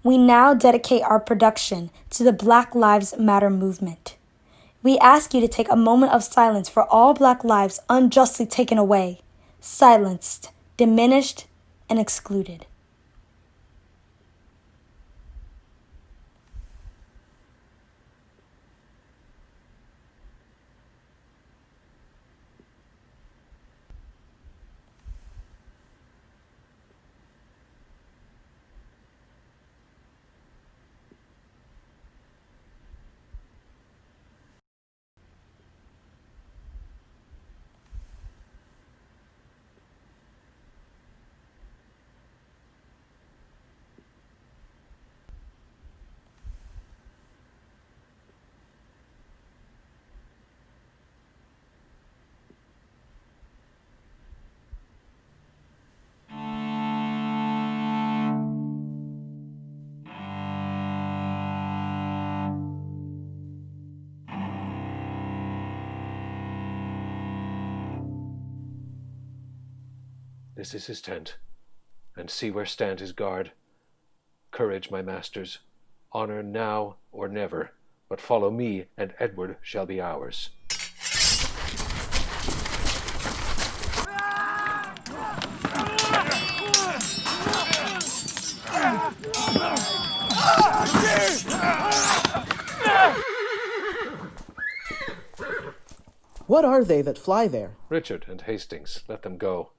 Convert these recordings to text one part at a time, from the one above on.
We now dedicate our production to the Black Lives Matter movement. We ask you to take a moment of silence for all Black lives unjustly taken away, silenced, diminished, and excluded. This is his tent, and see where stand his guard. Courage, my masters, honour now or never, but follow me, and Edward shall be ours. What are they that fly there? Richard and Hastings, let them go.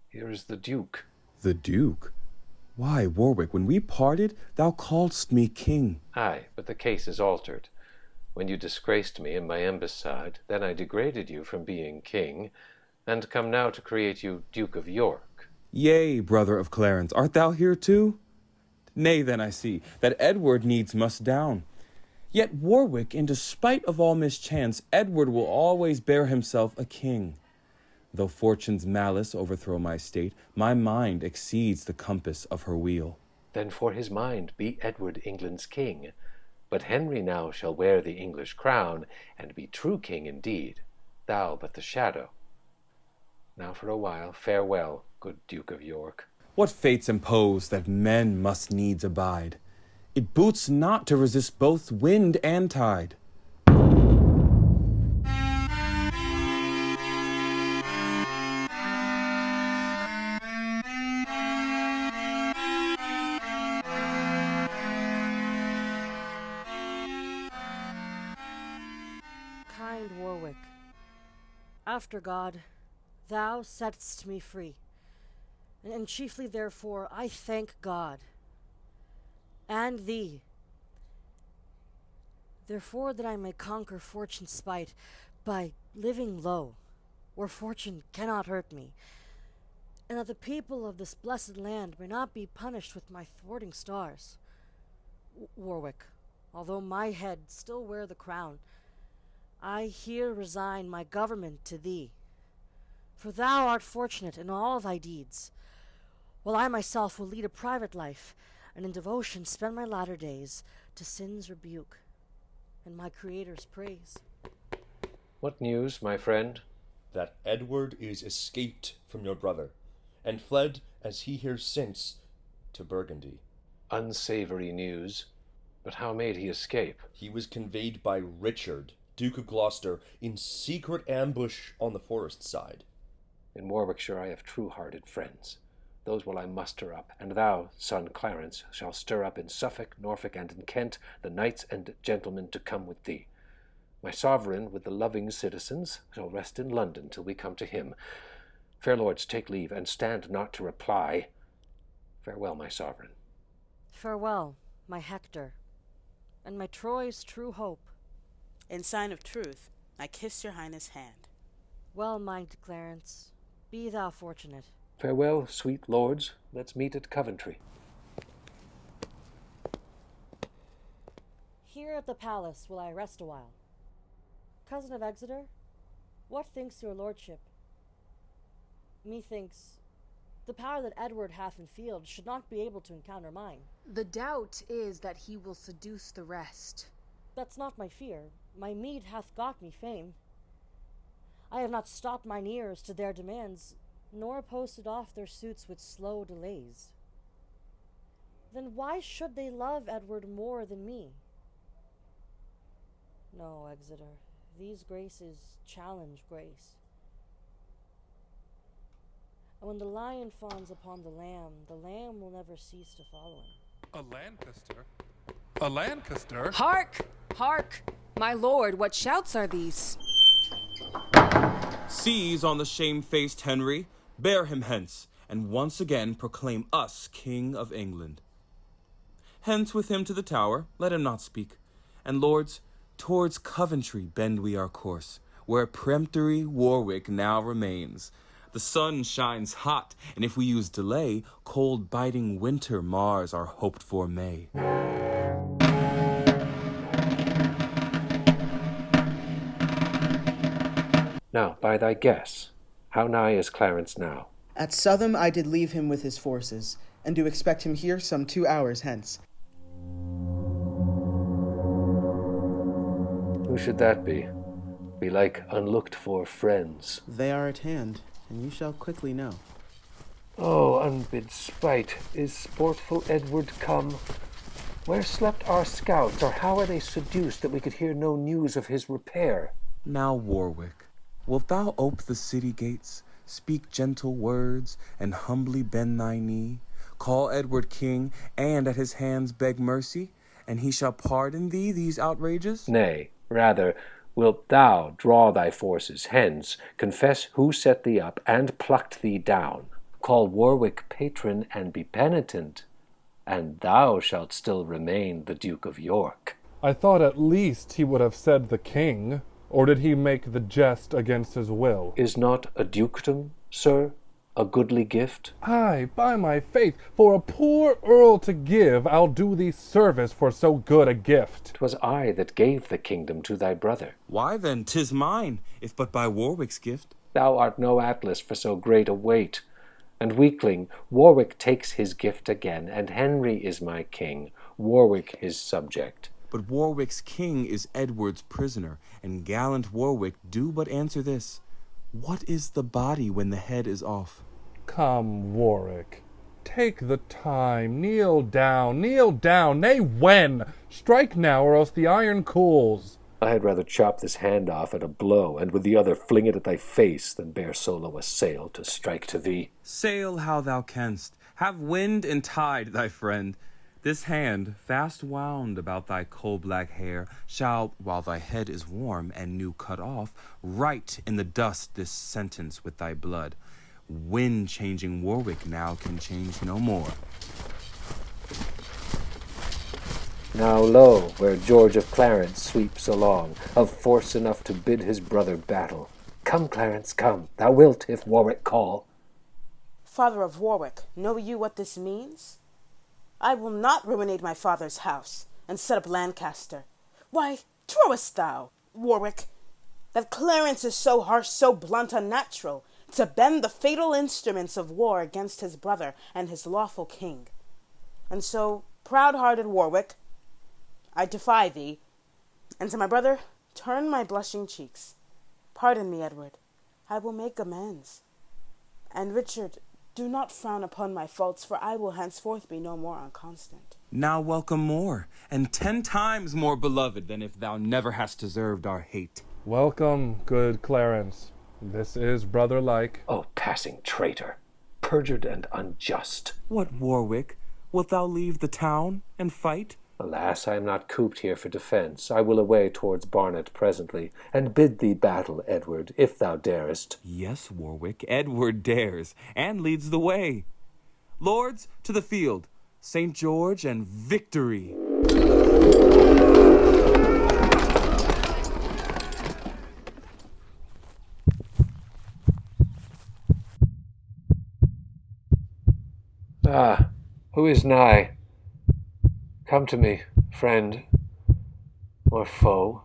Here is the Duke. The Duke? Why, Warwick, when we parted, thou calledst me king. Aye, but the case is altered. When you disgraced me in my embassade, then I degraded you from being king, and come now to create you Duke of York. Yea, brother of Clarence, art thou here too? Nay, then I see that Edward needs must down. Yet Warwick, in despite of all mischance, Edward will always bear himself a king. Though fortune's malice overthrow my state, my mind exceeds the compass of her wheel. Then for his mind be Edward England's king. But Henry now shall wear the English crown, and be true king indeed, thou but the shadow. Now for a while, farewell, good Duke of York. What fates impose that men must needs abide? It boots not to resist both wind and tide. Warwick, after God, thou sett'st me free, and chiefly therefore I thank God and thee, therefore that I may conquer fortune's spite by living low, where fortune cannot hurt me, and that the people of this blessed land may not be punished with my thwarting stars. Warwick, although my head still wear the crown, I here resign my government to thee, for thou art fortunate in all thy deeds, while I myself will lead a private life, and in devotion spend my latter days to sin's rebuke and my Creator's praise. What news, my friend? That Edward is escaped from your brother, and fled, as he hears since, to Burgundy. Unsavory news, but how made he escape? He was conveyed by Richard, Duke of Gloucester, in secret ambush on the forest side. In Warwickshire I have true-hearted friends. Those will I muster up, and thou, son Clarence, shall stir up in Suffolk, Norfolk, and in Kent the knights and gentlemen to come with thee. My sovereign, with the loving citizens, shall rest in London till we come to him. Fair lords, take leave, and stand not to reply. Farewell, my sovereign. Farewell, my Hector, and my Troy's true hope. In sign of truth, I kiss your highness' hand. Well-minded Clarence, be thou fortunate. Farewell, sweet lords. Let's meet at Coventry. Here at the palace will I rest awhile. Cousin of Exeter, what thinks your lordship? Methinks the power that Edward hath in field should not be able to encounter mine. The doubt is that he will seduce the rest. That's not my fear. My meed hath got me fame. I have not stopped mine ears to their demands, nor posted off their suits with slow delays. then why should they love Edward more than me? No, Exeter, these graces challenge grace. And when the lion fawns upon the lamb will never cease to follow him. A Lancaster? A Lancaster? Hark! Hark! My lord, what shouts are these? Seize on the shamefaced Henry, bear him hence, and once again proclaim us King of England. Hence with him to the Tower, let him not speak. And lords, towards Coventry bend we our course, where peremptory Warwick now remains. The sun shines hot, and if we use delay, cold biting winter mars our hoped-for May. Now, by thy guess, how nigh is Clarence now? At Southam I did leave him with his forces, and do expect him here some 2 hours hence. Who should that be? Be like unlooked-for friends. They are at hand, and you shall quickly know. Oh, unbid spite, is sportful Edward come? Where slept our scouts, or how are they seduced that we could hear no news of his repair? Now, Warwick, wilt thou ope the city gates, speak gentle words, and humbly bend thy knee? Call Edward king, and at his hands beg mercy, and he shall pardon thee these outrages? Nay, rather, wilt thou draw thy forces hence, confess who set thee up, and plucked thee down? Call Warwick patron, and be penitent, and thou shalt still remain the Duke of York. I thought at least he would have said the king, or did he make the jest against his will? Is not a dukedom, sir, a goodly gift? Aye, by my faith, for a poor earl to give, I'll do thee service for so good a gift. 'Twas I that gave the kingdom to thy brother. Why then, 'tis mine, if but by Warwick's gift. Thou art no Atlas for so great a weight. And weakling, Warwick takes his gift again, and Henry is my king, Warwick his subject. But Warwick's king is Edward's prisoner, and gallant Warwick do but answer this. What is the body when the head is off? Come, Warwick, take the time, kneel down, nay, when? Strike now, or else the iron cools. I had rather chop this hand off at a blow, and with the other fling it at thy face, than bear so low a sail to strike to thee. Sail how thou canst, have wind and tide, thy friend. This hand, fast wound about thy coal-black hair, shall, while thy head is warm and new cut off, write in the dust this sentence with thy blood. Wind-changing Warwick now can change no more. Now lo, where George of Clarence sweeps along, of force enough to bid his brother battle. Come, Clarence, come, thou wilt, if Warwick call. Father of Warwick, know you what this means? I will not ruinate my father's house, and set up Lancaster. Why, trowest thou, Warwick, that Clarence is so harsh, so blunt, unnatural, to bend the fatal instruments of war against his brother and his lawful king? And so, proud-hearted Warwick, I defy thee, and to my brother turn my blushing cheeks. Pardon me, Edward, I will make amends. And Richard, do not frown upon my faults, for I will henceforth be no more unconstant. Now welcome more, and 10 times more beloved than if thou never hast deserved our hate. Welcome, good Clarence. This is brother-like. O passing traitor, perjured and unjust. What, Warwick? Wilt thou leave the town and fight? Alas, I am not cooped here for defence. I will away towards Barnet presently, and bid thee battle, Edward, if thou darest. Yes, Warwick, Edward dares, and leads the way. Lords, to the field, St. George and victory! Ah, who is nigh? Come to me, friend, or foe,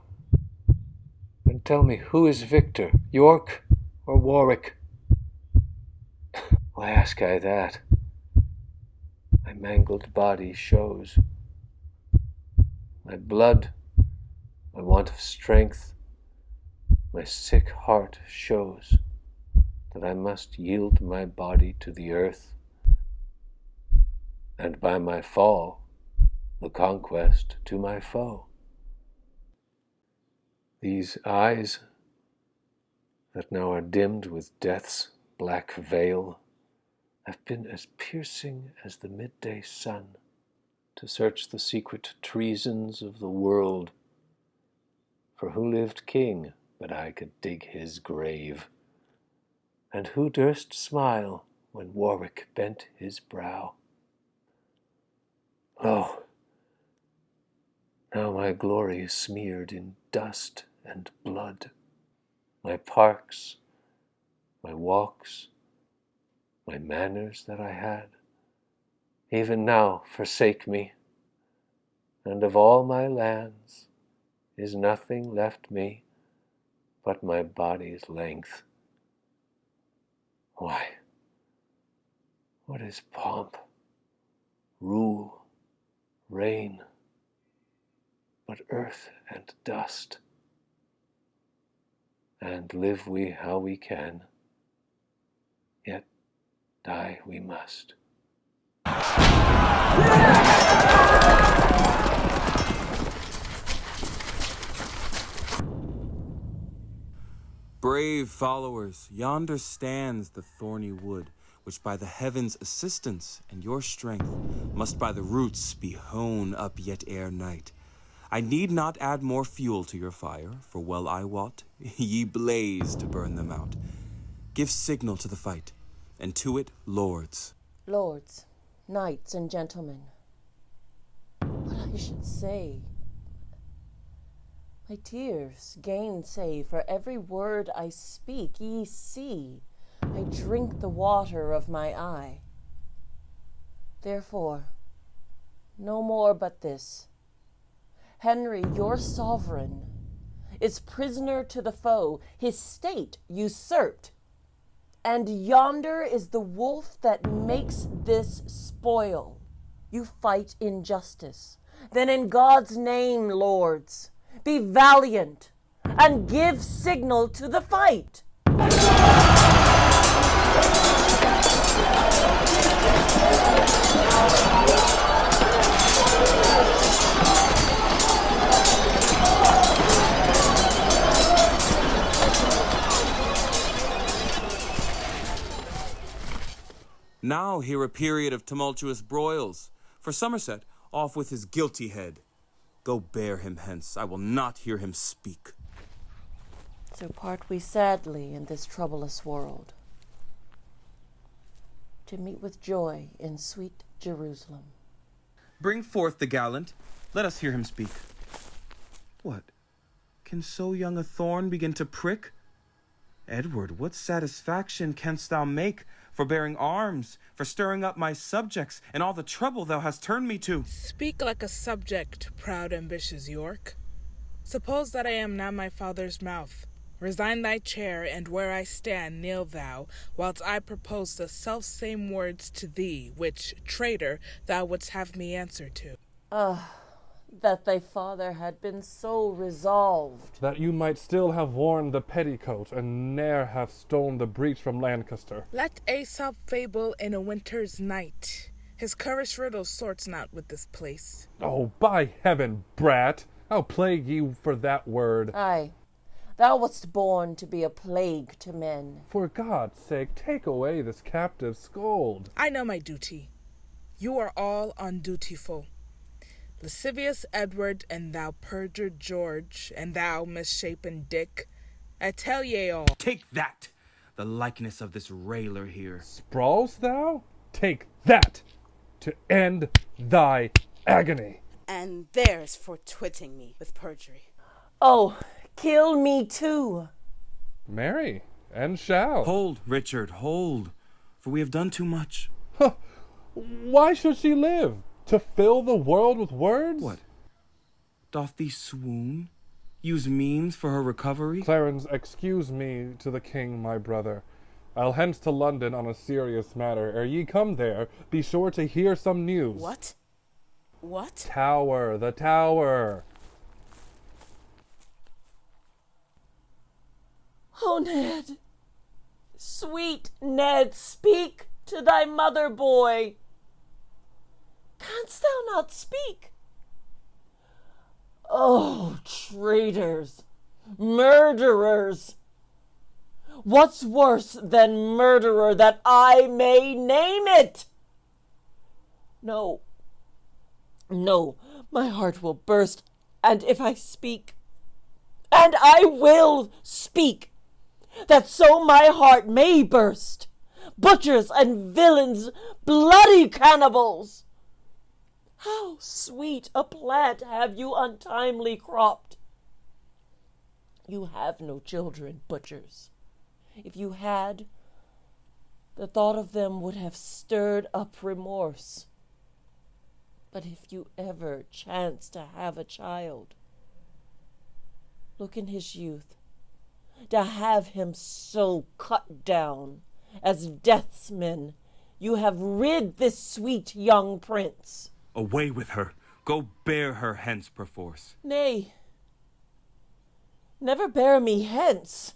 and tell me who is victor, York or Warwick? Why ask I that? My mangled body shows. My blood, my want of strength, my sick heart shows that I must yield my body to the earth. and by my fall, the conquest to my foe. These eyes that now are dimmed with death's black veil have been as piercing as the midday sun to search the secret treasons of the world. For who lived king but I could dig his grave? And who durst smile when Warwick bent his brow? Lo, now my glory is smeared in dust and blood. My parks, my walks, my manners that I had, even now forsake me, and of all my lands is nothing left me but my body's length. Why, what is pomp, rule, reign, but earth and dust? And live we how we can, yet die we must. Brave followers, yonder stands the thorny wood, which by the heavens' assistance and your strength must by the roots be hewn up yet ere night. I need not add more fuel to your fire, for well I wot, ye blaze to burn them out. Give signal to the fight, and to it, lords. Lords, knights, and gentlemen, what I should say. My tears gainsay for every word I speak. Ye see, I drink the water of my eye. Therefore, no more but this. Henry, your sovereign, is prisoner to the foe, his state usurped. And yonder is the wolf that makes this spoil. You fight injustice. Then in God's name, lords, be valiant and give signal to the fight. Now hear a period of tumultuous broils, for Somerset off with his guilty head. Go bear him hence, I will not hear him speak. So part we sadly in this troublous world, to meet with joy in sweet Jerusalem. Bring forth the gallant, let us hear him speak. What, can so young a thorn begin to prick? Edward, what satisfaction canst thou make for bearing arms, for stirring up my subjects, and all the trouble thou hast turned me to? Speak like a subject, proud ambitious York. Suppose that I am not my father's mouth. Resign thy chair, and where I stand kneel thou, whilst I propose the self-same words to thee, which, traitor, thou wouldst have me answer to. That thy father had been so resolved. That you might still have worn the petticoat, and ne'er have stolen the breech from Lancaster. Let Aesop fable in a winter's night. His currish riddle sorts not with this place. Oh, by heaven, brat! I'll plague you for that word. Aye, thou wast born to be a plague to men. For God's sake, take away this captive scold. I know my duty. You are all undutiful. Lascivious Edward, and thou perjured George, and thou misshapen Dick, I tell ye all. Take that, the likeness of this railer here. Sprawls thou? Take that, to end thy agony. And there's for twitting me with perjury. Oh, kill me too. Marry, and shall. Hold, Richard, hold, for we have done too much. Why should she live? To fill the world with words? What? Doth thee swoon? Use means for her recovery? Clarence, excuse me to the king, my brother. I'll hence to London on a serious matter. Ere ye come there, be sure to hear some news. What? What? Tower, the tower. Oh, Ned, sweet Ned, speak to thy mother, boy. Canst thou not speak? Oh, traitors, murderers! What's worse than murderer that I may name it? No, my heart will burst, and if I speak, and I will speak, that so my heart may burst, butchers and villains, bloody cannibals! How sweet a plant have you untimely cropped! You have no children, butchers. If you had, the thought of them would have stirred up remorse. But if you ever chance to have a child, look in his youth, to have him so cut down as death's men, you have rid this sweet young prince. Away with her. Go bear her hence perforce. Nay, never bear me hence.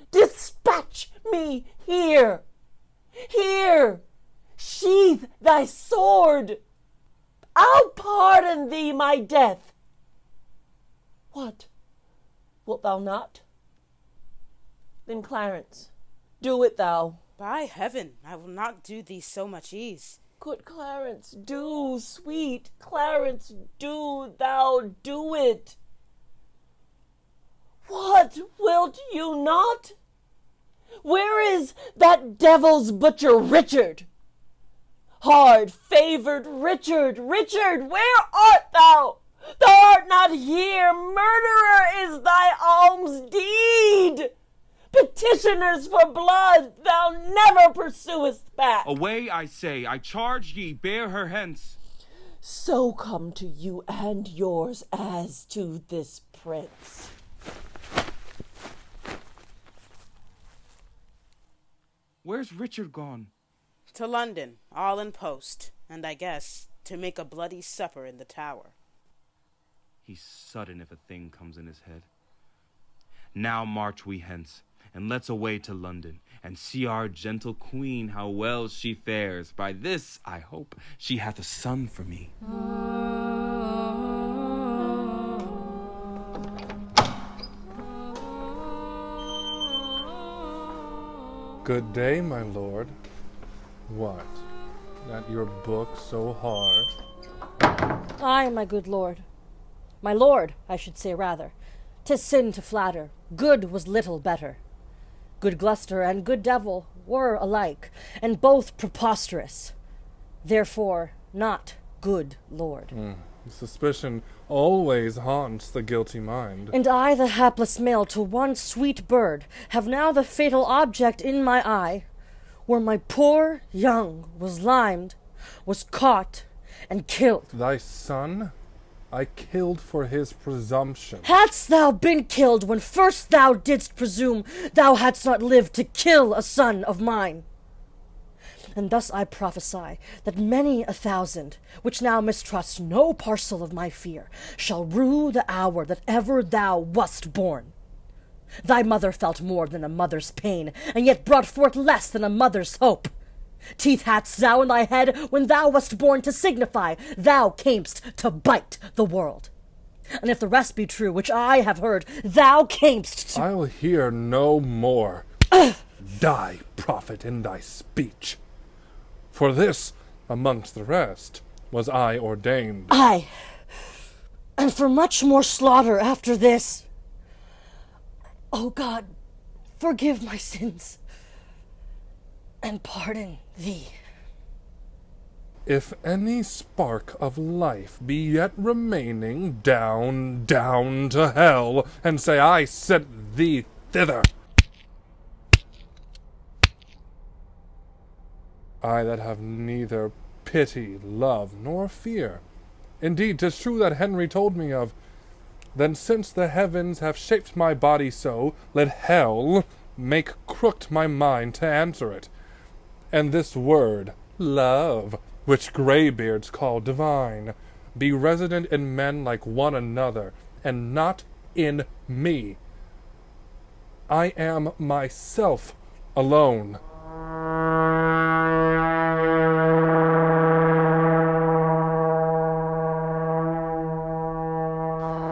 Dispatch me here. Here, sheathe thy sword. I'll pardon thee my death. What, wilt thou not? Then, Clarence, do it thou. By heaven, I will not do thee so much ease. Good Clarence, do, sweet Clarence, do thou do it. What, wilt you not? Where is that devil's butcher Richard? Hard-favoured Richard, Richard, where art thou? Thou art not here. Murderer is thy alms deed. Petitioners for blood thou never pursuest back. Away, I say, I charge ye, bear her hence. So come to you and yours as to this prince. Where's Richard gone? To London, all in post, and I guess to make a bloody supper in the Tower. He's sudden if a thing comes in his head. Now march we hence, and let's away to London, and see our gentle queen how well she fares. By this, I hope, she hath a son for me. Good day, my lord. What? That your book so hard? Ay, my good lord. My lord, I should say rather. 'Tis sin to flatter. Good was little better. Good Gloucester and good Devil were alike, and both preposterous. Therefore, not good lord. Suspicion always haunts the guilty mind. And I, the hapless male to one sweet bird, have now the fatal object in my eye, where my poor young was limed, was caught, and killed. Thy son I killed for his presumption. Hadst thou been killed when first thou didst presume, thou hadst not lived to kill a son of mine. And thus I prophesy that many a thousand, which now mistrust no parcel of my fear, shall rue the hour that ever thou wast born. Thy mother felt more than a mother's pain, and yet brought forth less than a mother's hope. Teeth hadst thou in thy head when thou wast born to signify thou camest to bite the world. And if the rest be true, which I have heard, thou camest to— I'll hear no more. Die, prophet, in thy speech. For this, amongst the rest, was I ordained. Aye, and for much more slaughter after this. O God, forgive my sins, and pardon thee. If any spark of life be yet remaining, down, down to hell, and say I sent thee thither. I that have neither pity, love, nor fear. Indeed, 'tis true that Henry told me of. Then since the heavens have shaped my body so, let hell make crooked my mind to answer it. And this word, love, which greybeards call divine, be resident in men like one another, and not in me. I am myself alone.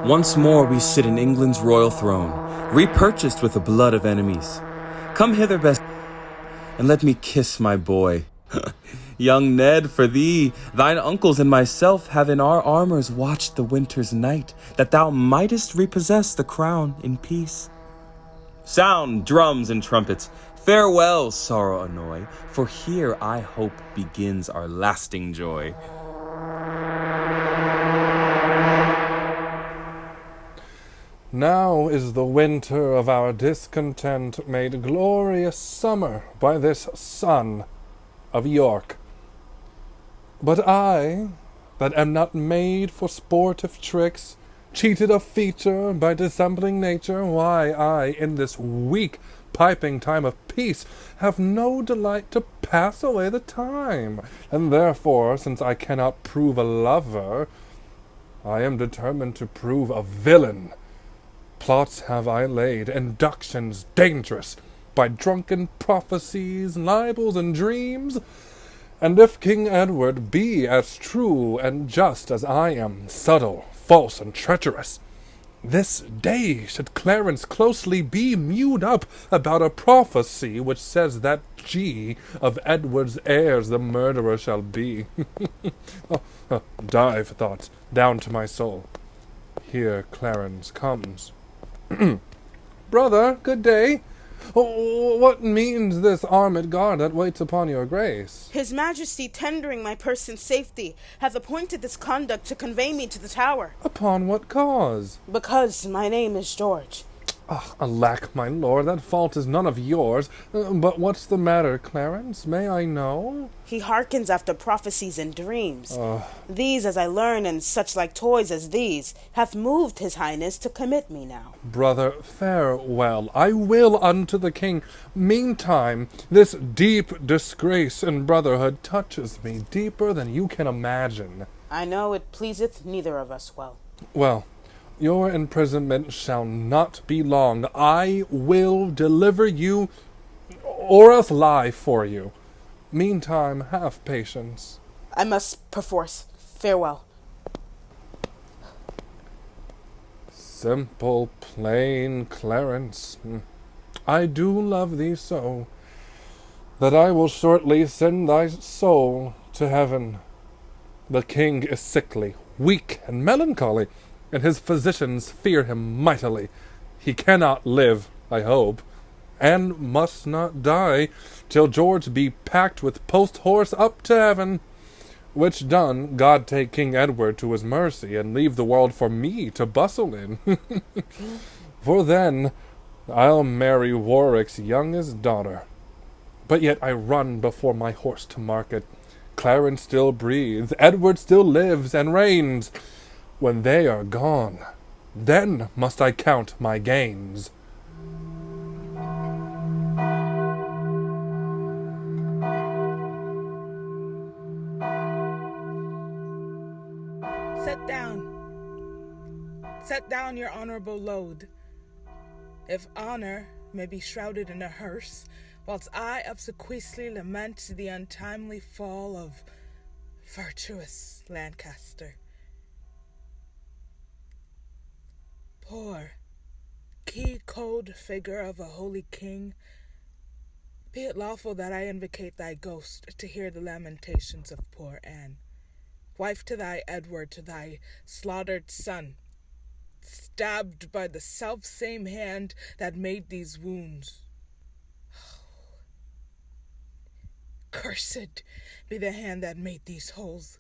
Once more we sit in England's royal throne, repurchased with the blood of enemies. Come hither, best, and let me kiss my boy. Young Ned, for thee, thine uncles and myself have in our armors watched the winter's night, that thou mightest repossess the crown in peace. Sound, drums and trumpets. Farewell, sorrow annoy, for here I hope begins our lasting joy. Now is the winter of our discontent made glorious summer by this son of York. But I, that am not made for sportive tricks, cheated of feature by dissembling nature, why I, in this weak piping time of peace, have no delight to pass away the time, and therefore, since I cannot prove a lover, I am determined to prove a villain. Plots have I laid, inductions dangerous, by drunken prophecies, libels, and dreams. And if King Edward be as true and just as I am subtle, false, and treacherous, this day should Clarence closely be mewed up about a prophecy which says that G of Edward's heirs the murderer shall be. Dive thoughts down to my soul. Here Clarence comes. Brother, good day. What means this armed guard that waits upon your grace? His Majesty, tendering my person's safety, hath appointed this conduct to convey me to the Tower. Upon what cause? Because my name is George. Alack, my lord, that fault is none of yours. But what's the matter, Clarence? May I know? He hearkens after prophecies and dreams. These, as I learn, and such like toys as these, hath moved his highness to commit me now. Brother, farewell. I will unto the king. Meantime, this deep disgrace in brotherhood touches me deeper than you can imagine. I know it pleaseth neither of us well. Well, your imprisonment shall not be long. I will deliver you, or else lie for you. Meantime, have patience. I must perforce. Farewell. Simple, plain Clarence, I do love thee so, that I will shortly send thy soul to heaven. The king is sickly, weak, and melancholy, and his physicians fear him mightily. He cannot live, I hope, and must not die, till George be packed with post-horse up to heaven. Which done, God take King Edward to his mercy, and leave the world for me to bustle in. For then I'll marry Warwick's youngest daughter. But yet I run before my horse to market. Clarence still breathes, Edward still lives and reigns. When they are gone, then must I count my gains. Set down your honorable load. If honor may be shrouded in a hearse, whilst I obsequiously lament the untimely fall of virtuous Lancaster. Poor, key-cold figure of a holy king, be it lawful that I invocate thy ghost to hear the lamentations of poor Anne, wife to thy Edward, to thy slaughtered son, stabbed by the self-same hand that made these wounds. Cursed be the hand that made these holes.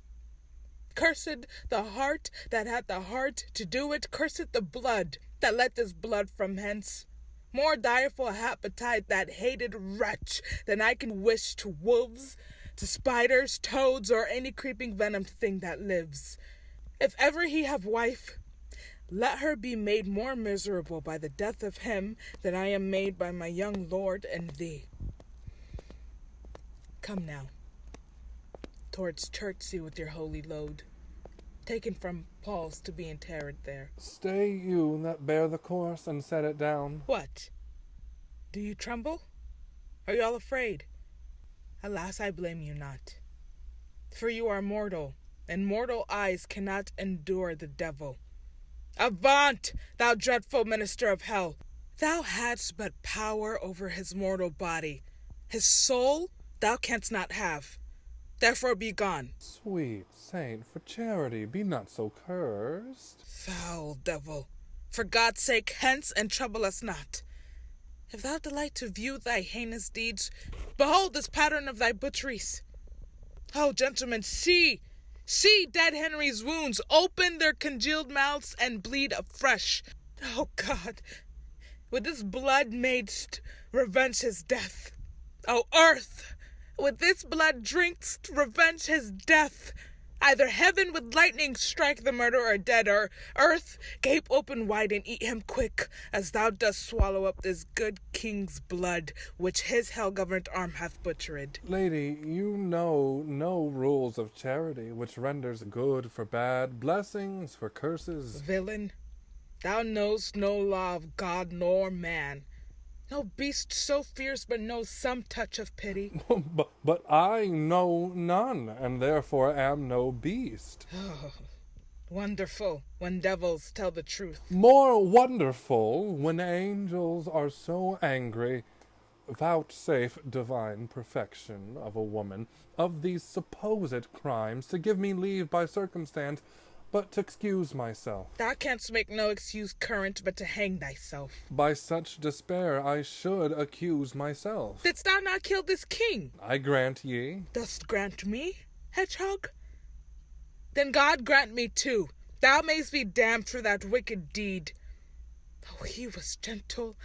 Cursed the heart that had the heart to do it. Cursed the blood that let this blood from hence. More direful appetite that hated wretch than I can wish to wolves, to spiders, toads, or any creeping venomed thing that lives. If ever he have wife, let her be made more miserable by the death of him than I am made by my young lord and thee. Come now, towards Chertsey with your holy load, taken from Paul's to be interred there. Stay you that bear the corse, and set it down. What? Do you tremble? Are you all afraid? Alas, I blame you not. For you are mortal, and mortal eyes cannot endure the devil. Avaunt, thou dreadful minister of hell! Thou hadst but power over his mortal body. His soul thou canst not have. Therefore be gone. Sweet saint, for charity, be not so cursed. Foul devil, for God's sake, hence and trouble us not. If thou delight to view thy heinous deeds, behold this pattern of thy butcheries. Oh, gentlemen, see! See dead Henry's wounds open their congealed mouths and bleed afresh. Oh, God, with this blood mayst revenge his death. O earth, with this blood drinkst revenge his death. Either heaven with lightning strike the murderer dead, or earth gape open wide and eat him quick, as thou dost swallow up this good king's blood, which his hell-governed arm hath butchered. Lady, you know no rules of charity, which renders good for bad, blessings for curses. Villain, thou knowest no law of God nor man. No beast so fierce but knows some touch of pity. But I know none, and therefore am no beast. Oh, wonderful when devils tell the truth. More wonderful when angels are so angry. Vouchsafe, divine perfection of a woman, of these supposed crimes, to give me leave by circumstance, but to excuse myself. Thou canst make no excuse current but to hang thyself. By such despair I should accuse myself. Didst thou not kill this king? I grant ye. Dost grant me, hedgehog? Then God grant me too. Thou mayst be damned for that wicked deed. Oh, he was gentle,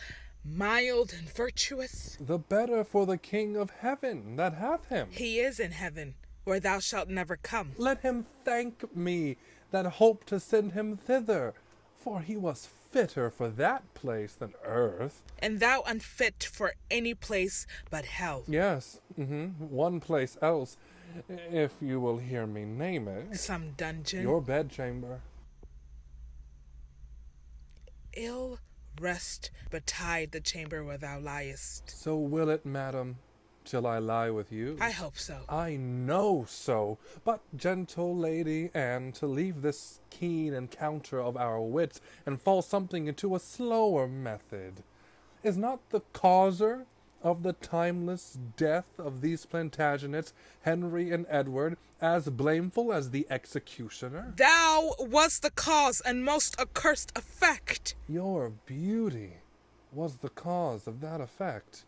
mild, and virtuous. The better for the King of heaven that hath him. He is in heaven, where thou shalt never come. Let him thank me that hope to send him thither, for he was fitter for that place than earth. And thou unfit for any place but hell. Yes, one place else, if you will hear me name it. Some dungeon. Your bedchamber. Ill rest betide the chamber where thou liest. So will it, madam, till I lie with you. I hope so. I know so. But, gentle lady Anne, to leave this keen encounter of our wits and fall something into a slower method, is not the causer of the timeless death of these Plantagenets, Henry and Edward, as blameful as the executioner? Thou wast the cause and most accursed effect. Your beauty was the cause of that effect.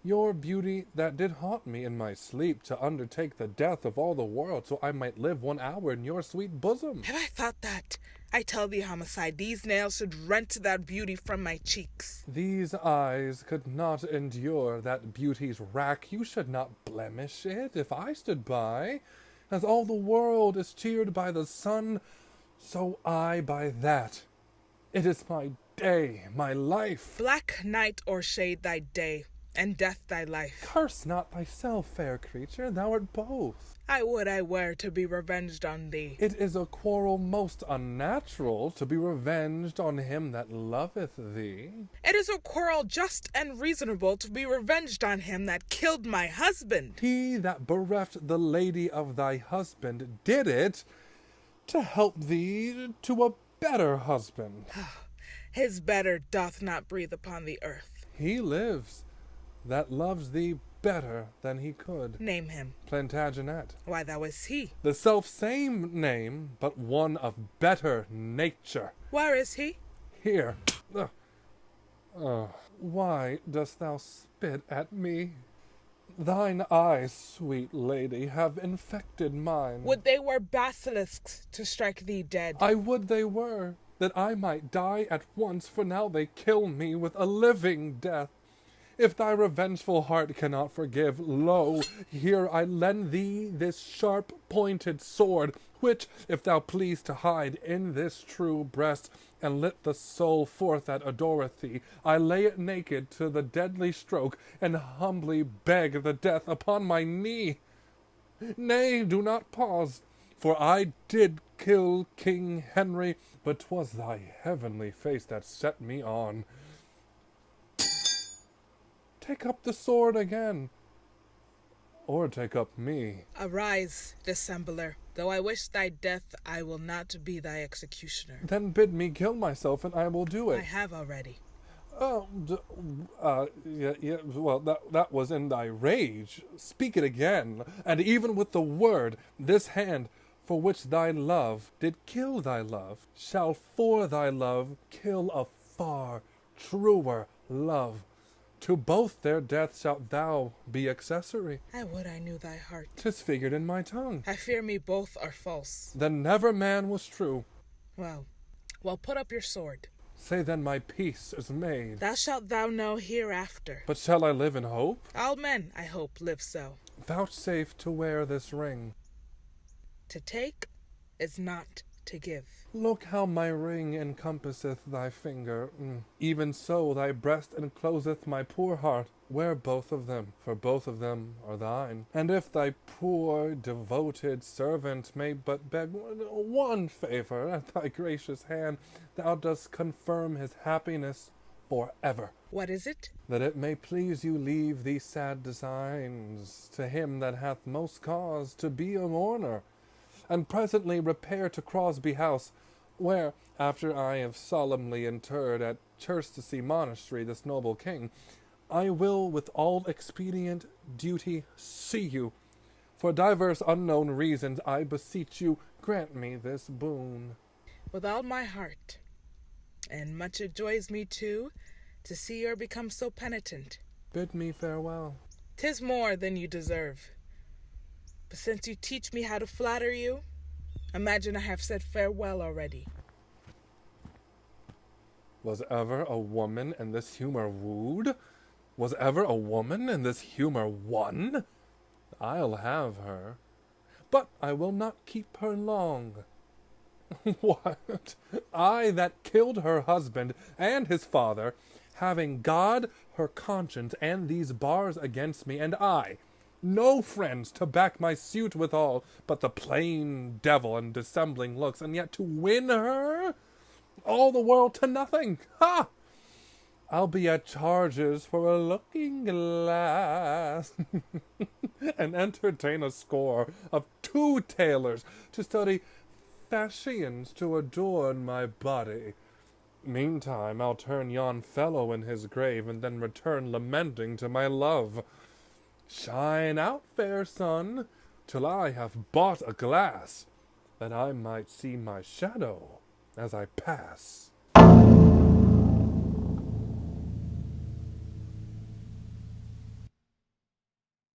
Your beauty that did haunt me in my sleep to undertake the death of all the world so I might live 1 hour in your sweet bosom. Have I thought that? I tell thee, homicide, these nails should rent that beauty from my cheeks. These eyes could not endure that beauty's rack. You should not blemish it if I stood by. As all the world is cheered by the sun, so I by that. It is my day, my life. Black night o'ershade thy day, and death thy life. Curse not thyself, fair creature, thou art both. I would I were to be revenged on thee. It is a quarrel most unnatural to be revenged on him that loveth thee. It is a quarrel just and reasonable to be revenged on him that killed my husband. He that bereft the lady of thy husband did it to help thee to a better husband. His better doth not breathe upon the earth. He lives that loves thee better than he could. Name him. Plantagenet. Why, that was he. The self-same name, but one of better nature. Where is he? Here. Why dost thou spit at me? Thine eyes, sweet lady, have infected mine. Would they were basilisks to strike thee dead. I would they were, that I might die at once, for now they kill me with a living death. If thy revengeful heart cannot forgive, lo, here I lend thee this sharp-pointed sword, which, if thou please to hide in this true breast, and lit the soul forth that adoreth thee, I lay it naked to the deadly stroke, and humbly beg the death upon my knee. Nay, do not pause, for I did kill King Henry, but 'twas thy heavenly face that set me on. Take up the sword again. or take up me. Arise, dissembler. Though I wish thy death, I will not be thy executioner. Then bid me kill myself, and I will do it. I have already. Oh, well, that was in thy rage. Speak it again, and even with the word, this hand, for which thy love did kill thy love, shall for thy love kill a far truer love. To both their deaths shalt thou be accessory. I would I knew thy heart. 'Tis figured in my tongue. I fear me both are false. Then never man was true. Well, put up your sword. Say then my peace is made. Thou shalt thou know hereafter. But shall I live in hope? All men, I hope, live so. Vouchsafe to wear this ring. To take is not to give. Look how my ring encompasseth thy finger. Even so thy breast encloseth my poor heart. Wear both of them, for both of them are thine. And if thy poor devoted servant may but beg one favor at thy gracious hand, thou dost confirm his happiness forever. What is it? That it may please you leave these sad designs to him that hath most cause to be a mourner, and presently repair to Crosby House, where, after I have solemnly interred at Chertsey Monastery this noble king, I will with all expedient duty see you. For divers unknown reasons, I beseech you, grant me this boon. With all my heart, and much it joys me too, to see her become so penitent. Bid me farewell. 'Tis more than you deserve. But since you teach me how to flatter you, imagine I have said farewell already. Was ever a woman in this humour wooed? Was ever a woman in this humour won? I'll have her, but I will not keep her long. What? I that killed her husband and his father, having God, her conscience, and these bars against me, and I, no friends to back my suit withal, but the plain devil and dissembling looks, and yet to win her? All the world to nothing! Ha! I'll be at charges for a looking glass, and entertain a score of 2 tailors to study fashions to adorn my body. Meantime, I'll turn yon fellow in his grave, and then return lamenting to my love. Shine out, fair sun, till I have bought a glass, that I might see my shadow as I pass.